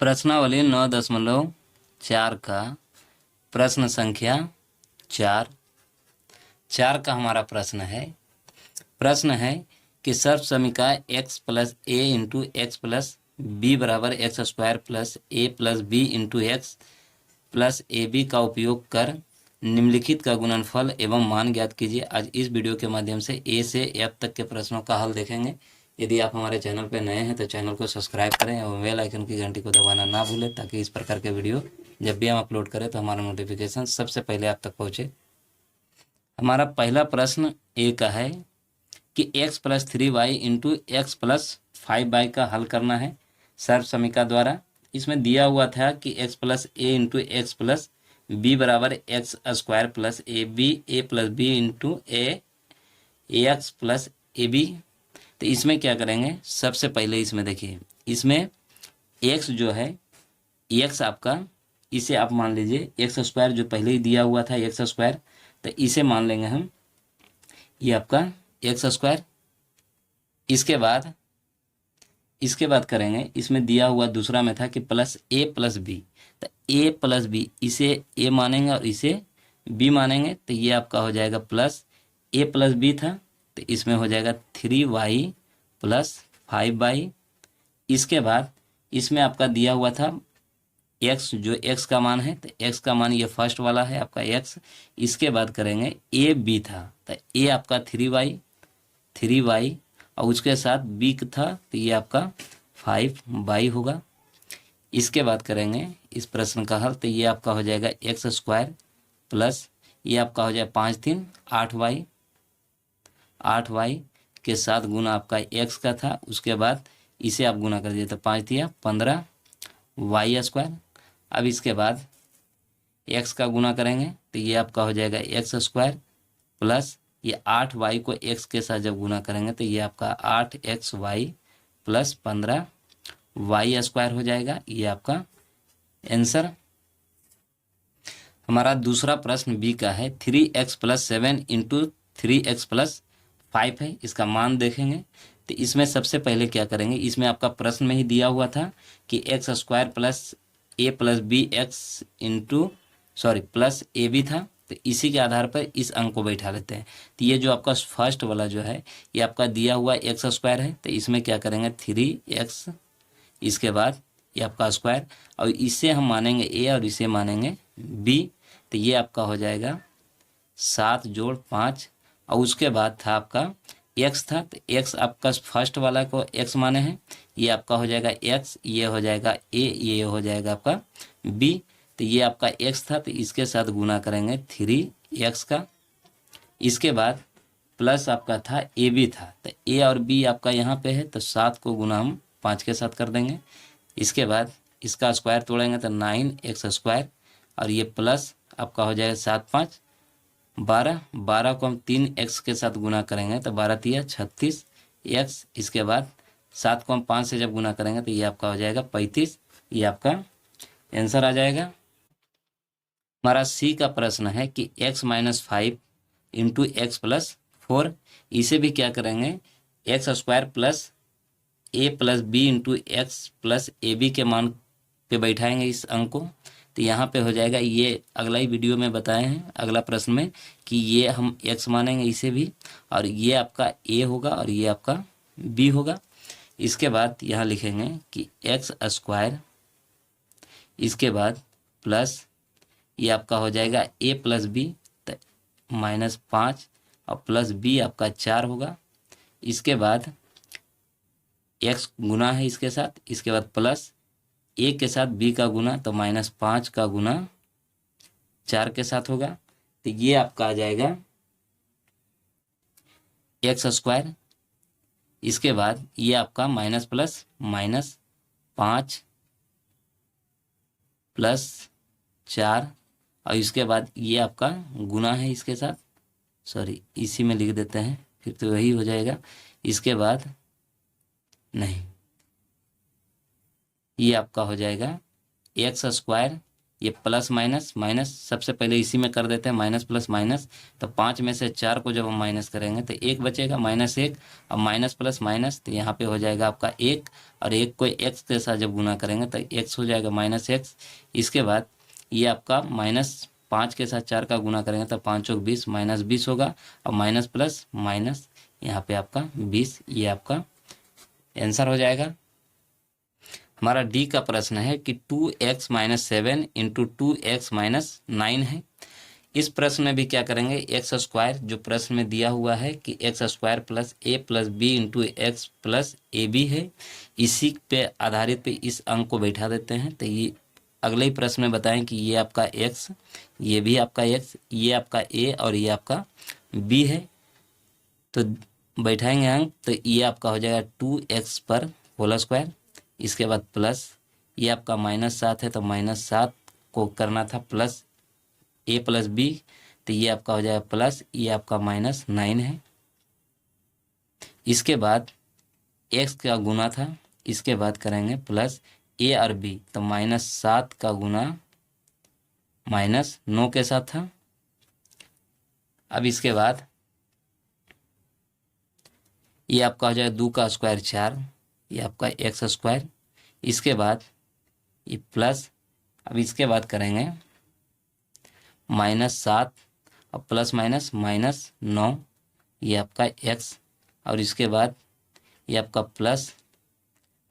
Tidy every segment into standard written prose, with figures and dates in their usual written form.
प्रश्नावली 9.4 का प्रश्न संख्या 4 का हमारा प्रश्न है कि सर्व समीका x plus a into x plus b बराबर x square plus a plus b into x plus a b का उपयोग कर निम्नलिखित का गुणनफल एवं मान ज्ञात कीजिए। आज इस वीडियो के माध्यम से ए से एफ तक के प्रश्नों का हल देखेंगे। यदि आप हमारे चैनल पर नए हैं तो चैनल को सब्सक्राइब करें एवं बेल आइकन की घंटी को दबाना ना भूलें, ताकि इस प्रकार के वीडियो जब भी हम अपलोड करें तो हमारा नोटिफिकेशन सबसे पहले आप तक पहुँचे। हमारा पहला प्रश्न ए का है कि x plus 3y into x plus 5y का हल करना है सर्व समीका द्वारा। इसमें दिया हुआ था कि x plus a into x plus b बराबर x square plus a plus b into a x plus a b. तो इसमें क्या करेंगे, सबसे पहले इसमें देखिए, इसमें x जो है x आपका, इसे आप मान लीजिए एक्स स्क्वायर जो पहले ही दिया हुआ था एक्स स्क्वायर, तो इसे मान लेंगे हम ये आपका एक्स स्क्वायर। इसके बाद करेंगे, इसमें दिया हुआ दूसरा में था कि प्लस बी, तो ए प्लस बी, इसे ए मानेंगे और इसे बी मानेंगे, तो ये आपका हो जाएगा प्लस ए प्लस बी था, तो इसमें हो जाएगा 3y प्लस 5y। इसके बाद इसमें आपका दिया हुआ था x, जो x का मान है, तो x का मान ये फर्स्ट वाला है आपका x। इसके बाद करेंगे ए बी था, तो ए आपका 3y और उसके साथ b था, तो ये आपका 5y होगा। इसके बाद करेंगे इस प्रश्न का हल, तो ये आपका हो जाएगा एक्स स्क्वायर प्लस ये आपका हो जाएगा 5 3 8y के साथ गुना आपका x का था, उसके बाद इसे आप गुना कर दिए तो 5 दिया 15y स्क्वायर। अब इसके बाद x का गुना करेंगे तो ये आपका हो जाएगा एक्स स्क्वायर प्लस ये 8y को x के साथ जब गुना करेंगे तो ये आपका 8xy प्लस 15y स्क्वायर हो जाएगा। ये आपका आंसर। हमारा दूसरा प्रश्न बी का है 3x plus 7 into 3x plus 5 है, इसका मान देखेंगे। तो इसमें सबसे पहले क्या करेंगे, इसमें आपका प्रश्न में ही दिया हुआ था कि x square plus a plus b x plus a b था, तो इसी के आधार पर इस अंक को बैठा लेते हैं। तो ये जो आपका फर्स्ट वाला जो है ये आपका दिया हुआ एक्स स्क्वायर है, तो इसमें क्या करेंगे 3x, इसके बाद ये आपका स्क्वायर, और इसे हम मानेंगे ए और इसे मानेंगे बी, तो ये आपका हो जाएगा 7 जोड़ 5। और उसके बाद था आपका x था, तो x आपका फर्स्ट वाला को x माने हैं, ये आपका हो जाएगा x, ये हो जाएगा a, ये हो जाएगा आपका b, तो ये आपका x था, तो इसके साथ गुना करेंगे 3x का। इसके बाद प्लस आपका था ए बी था, तो a और b आपका यहाँ पे है, तो 7 को गुना हम 5 के साथ कर देंगे। इसके बाद इसका स्क्वायर तोड़ेंगे तो 9x स्क्वायर, और ये प्लस आपका हो जाएगा 7 5 12 को हम 3x के साथ गुना करेंगे तो 12 तिया 36x। इसके बाद 7 को हम 5 से जब गुना करेंगे तो ये आपका हो जाएगा 35। ये आपका आंसर आ जाएगा। हमारा सी का प्रश्न है कि x minus 5 into x plus 4, इसे भी क्या करेंगे x square plus a plus b into x plus a b के मान पे बैठाएंगे इस अंक को। तो यहाँ पे हो जाएगा, ये अगला ही वीडियो में बताए हैं अगला प्रश्न में कि ये हम x मानेंगे इसे भी, और ये आपका a होगा और ये आपका b होगा। इसके बाद यहाँ लिखेंगे कि एक्स स्क्वायर, इसके बाद प्लस ये आपका हो जाएगा a प्लस बी, तो -5 और प्लस b आपका 4 होगा। इसके बाद x गुना है इसके साथ, इसके बाद प्लस a के साथ b का गुना, तो -5 का गुना 4 के साथ होगा। तो ये आपका आ जाएगा एक्स स्क्वायर। इसके बाद ये आपका माइनस प्लस -5 प्लस 4, और इसके बाद ये आपका गुना है इसके साथ, सॉरी इसी में लिख देते हैं फिर तो वही हो जाएगा। इसके बाद नहीं, ये आपका हो जाएगा एक्स स्क्वायर ये प्लस माइनस माइनस सबसे पहले इसी में कर देते हैं, माइनस प्लस माइनस। तो 5 में से 4 को जब हम माइनस करेंगे तो 1 बचेगा, -1। अब माइनस प्लस माइनस तो यहाँ पे हो जाएगा आपका 1, और 1 को x के साथ जब गुना करेंगे तो x हो जाएगा -x। इसके बाद ये आपका -5 के साथ 4 का गुना करेंगे तो 5 चौक 20, -20 होगा। और माइनस प्लस माइनस यहाँ पे आपका 20, ये आपका आंसर हो जाएगा। हमारा डी का प्रश्न है कि 2x - 7 इंटू 2x - 9 है। इस प्रश्न में भी क्या करेंगे, एक्स स्क्वायर जो प्रश्न में दिया हुआ है कि x square plus a plus b into x plus a b है, इसी पे आधारित पे इस अंक को बैठा देते हैं। तो ये अगले ही प्रश्न में बताएं कि ये आपका एक्स, ये भी आपका एक्स, ये आपका ए और ये आपका बी है। तो बैठाएंगे अंक, तो ये आपका हो जाएगा 2x पर होल स्क्वायर। इसके बाद प्लस ये आपका -7 है तो -7 को करना था प्लस ए प्लस बी, तो ये आपका हो जाएगा प्लस, ये आपका -9 है। इसके बाद x का गुना था, इसके बाद करेंगे प्लस ए और बी, तो -7 का गुना -9 के साथ था। अब इसके बाद ये आपका हो जाएगा 2 का स्क्वायर 4, ये आपका एक्स स्क्वायर। इसके बाद ये प्लस, अब इसके बाद करेंगे -7 और प्लस -9, ये आपका x, और इसके बाद ये आपका प्लस।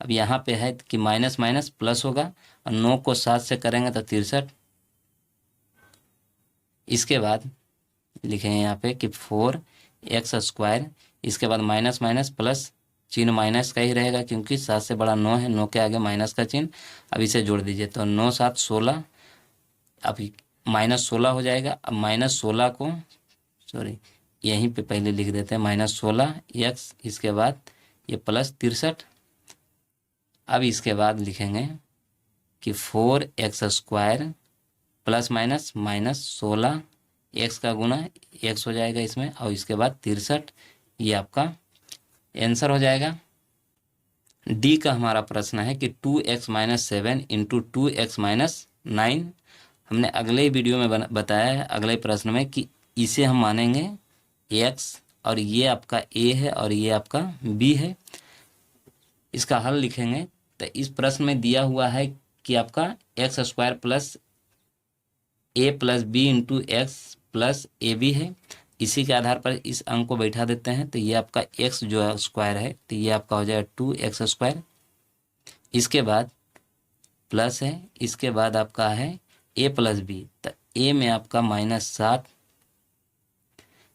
अब यहाँ पे है कि माइनस माइनस प्लस होगा, और 9 को 7 से करेंगे तो 63। इसके बाद लिखेंगे यहाँ पे कि 4x स्क्वायर, इसके बाद माइनस माइनस प्लस, चिन्ह माइनस का ही रहेगा क्योंकि 7 से बड़ा 9 है, 9 के आगे माइनस का चिन्ह। अब इसे जोड़ दीजिए तो 9 7 16, अब -16 हो जाएगा। अब -16 को सॉरी यहीं पे पहले लिख देते हैं -16x, इसके बाद ये प्लस 63। अब इसके बाद लिखेंगे कि 4x square plus minus -16, x का गुना x हो जाएगा इसमें, और इसके बाद 63, ये आपका आंसर हो जाएगा। डी का हमारा प्रश्न है कि 2x - 7 इंटू 2x - 9। हमने अगले वीडियो में बताया है, अगले प्रश्न में, कि इसे हम मानेंगे x, और ये आपका a है और ये आपका b है। इसका हल लिखेंगे तो इस प्रश्न में दिया हुआ है कि आपका x square plus a plus b into x plus a b है। इसी के आधार पर इस अंक को बैठा देते हैं, तो ये आपका x जो है स्क्वायर है, तो ये आपका हो जाएगा 2x स्क्वायर। इसके बाद प्लस है, इसके बाद आपका है a प्लस बी, तो a में आपका -7,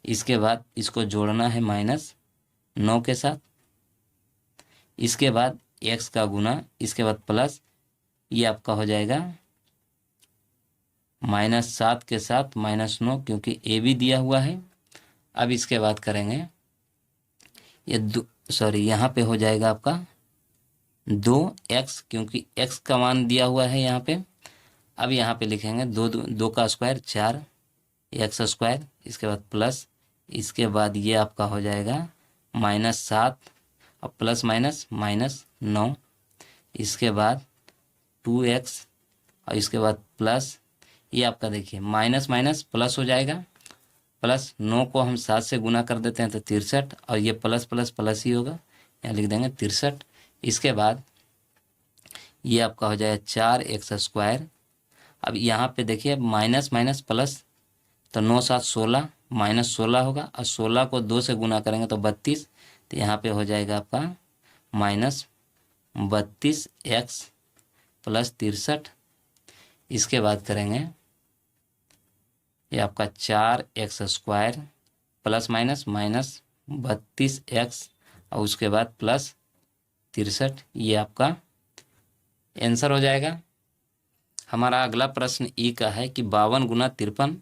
इसके बाद इसको जोड़ना है -9 के साथ। इसके बाद x का गुना, इसके बाद प्लस, ये आपका हो जाएगा -7 के साथ -9, क्योंकि a भी दिया हुआ है। अब इसके बाद करेंगे ये यहाँ पे हो जाएगा आपका 2x, क्योंकि x का मान दिया हुआ है यहाँ पे। अब यहाँ पे लिखेंगे 2 का स्क्वायर 4 एक्स स्क्वायर, इसके बाद प्लस, इसके बाद ये आपका हो जाएगा -7 और प्लस -9, इसके बाद 2x, और इसके बाद प्लस, ये आपका देखिए माइनस माइनस प्लस हो जाएगा, प्लस 9 को हम 7 से गुना कर देते हैं तो 63, और ये प्लस प्लस प्लस ही होगा, यहाँ लिख देंगे 63। इसके बाद ये आपका हो जाएगा 4x स्क्वायर। अब यहाँ पे देखिए माइनस माइनस प्लस, तो 9 7 16, -16 होगा, और 16 को 2 से गुना करेंगे तो 32, तो यहाँ पे हो जाएगा आपका -32x प्लस 63। इसके बाद करेंगे ये आपका 4x स्क्वायर प्लस -32x, और उसके बाद प्लस 63, ये आपका आंसर हो जाएगा। हमारा अगला प्रश्न ई का है कि 52 गुना 53,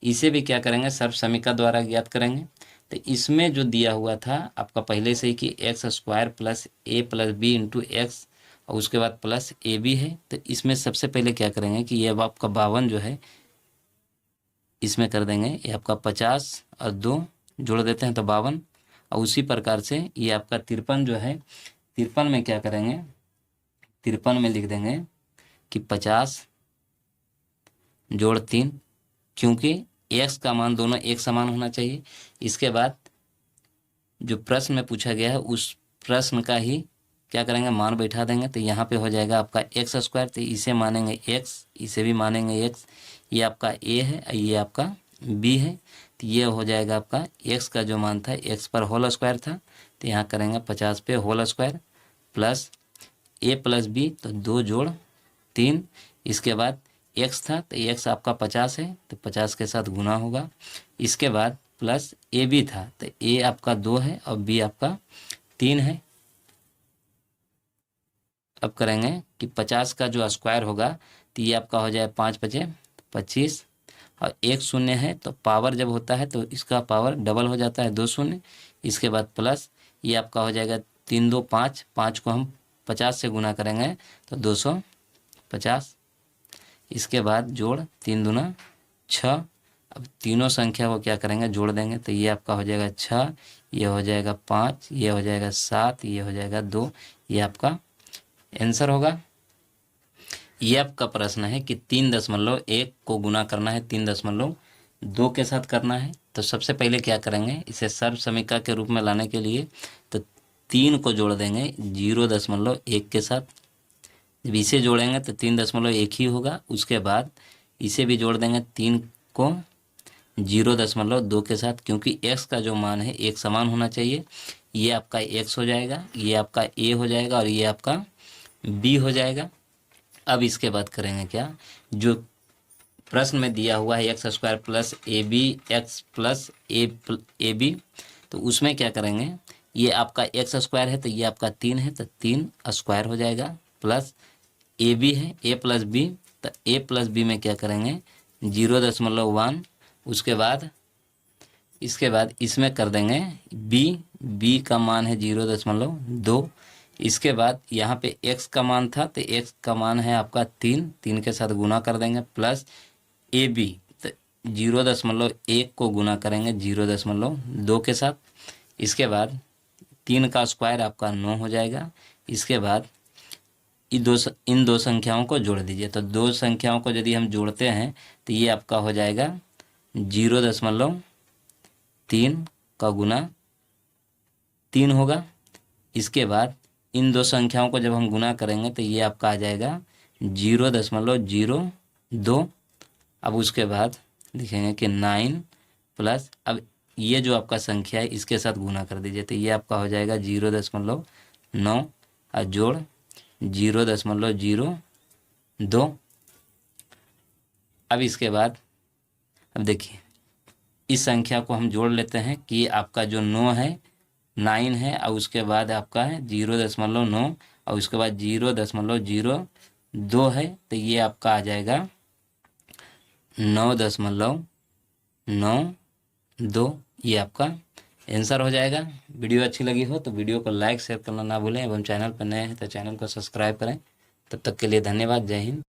इसे भी क्या करेंगे, सर्व समीकरण द्वारा ज्ञात करेंगे। तो इसमें जो दिया हुआ था आपका पहले से ही कि x square plus a plus b into x, और उसके बाद प्लस ए बी है। तो इसमें सबसे पहले क्या करेंगे कि ये अब आपका 52 जो है इसमें कर देंगे, ये आपका 50 और 2 जोड़ देते हैं तो 52, और उसी प्रकार से ये आपका 53 जो है, 53 में क्या करेंगे, 53 में लिख देंगे कि 50 जोड़ 3, क्योंकि x का मान दोनों एक समान होना चाहिए। इसके बाद जो प्रश्न में पूछा गया है उस प्रश्न का ही क्या करेंगे, मान बैठा देंगे। तो यहाँ पे हो जाएगा आपका एक्स स्क्वायर, तो इसे मानेंगे x, इसे भी मानेंगे x। ये आपका a है, ये आपका b है। तो ये हो जाएगा आपका x का जो मान था x पर होल स्क्वायर था, तो यहाँ करेंगे 50 पे whole square plus a plus b, तो 2 जोड़ 3। इसके बाद x था, तो x आपका 50 है, तो 50 के साथ गुना होगा। इसके बाद प्लस ए बी था, तो a आपका 2 है और b आपका 3 है। अब करेंगे कि 50 का जो स्क्वायर होगा तो ये आपका हो जाए 5 5 25, और 1 शून्य है तो पावर जब होता है तो इसका पावर डबल हो जाता है, 2 शून्य। इसके बाद प्लस ये आपका हो जाएगा 3 2 5, 5 को हम 50 से गुना करेंगे तो 250। इसके बाद जोड़ 3 दूना 6। अब तीनों संख्या को क्या करेंगे, जोड़ देंगे। तो ये आपका हो जाएगा 6, ये हो जाएगा 5, ये हो जाएगा 7, ये हो जाएगा 2। ये आपका आंसर होगा। ये आपका प्रश्न है कि 3.1 को गुना करना है 3.2 के साथ करना है। तो सबसे पहले क्या करेंगे, इसे सर्व समीकरण के रूप में लाने के लिए तो 3 को जोड़ देंगे 0.1 के साथ। जब इसे जोड़ेंगे तो 3.1 ही होगा। उसके बाद इसे भी जोड़ देंगे 3 को 0.2 के साथ, क्योंकि x का जो मान है एक समान होना चाहिए। ये आपका x हो जाएगा, ये आपका a हो जाएगा और ये आपका b हो जाएगा। अब इसके बाद करेंगे क्या, जो प्रश्न में दिया हुआ है x square plus a b x plus a b, तो उसमें क्या करेंगे, ये आपका एक्स स्क्वायर है तो ये आपका 3 है, तो 3 स्क्वायर हो जाएगा प्लस ए बी है ए प्लस बी, तो ए प्लस बी में क्या करेंगे 0.1। उसके बाद इसके बाद इसमें कर देंगे बी का मान है 0.2। इसके बाद यहाँ पे x का मान था तो x का मान है आपका 3 के साथ गुना कर देंगे प्लस ए बी, तो 0.1 को गुना करेंगे 0.2 के साथ। इसके बाद 3 का स्क्वायर आपका 9 हो जाएगा। इसके बाद इन दो संख्याओं को जोड़ दीजिए। तो दो संख्याओं को यदि हम जोड़ते हैं तो ये आपका हो जाएगा 0.3 का गुना 3 होगा। इसके बाद इन दो संख्याओं को जब हम गुना करेंगे तो ये आपका आ जाएगा 0.02। अब उसके बाद लिखेंगे कि 9 प्लस, अब ये जो आपका संख्या है इसके साथ गुना कर दीजिए, तो ये आपका हो जाएगा 0.9 और जोड़ 0.02। अब इसके बाद अब देखिए इस संख्या को हम जोड़ लेते हैं कि आपका जो 9 है 9 है और उसके बाद आपका है 0.9 और उसके बाद 0.02 है, तो ये आपका आ जाएगा 9.92। ये आपका आंसर हो जाएगा। वीडियो अच्छी लगी हो तो वीडियो को लाइक शेयर करना ना भूलें एवं चैनल पर नए हैं तो चैनल को सब्सक्राइब करें। तब तक के लिए धन्यवाद। जय हिंद।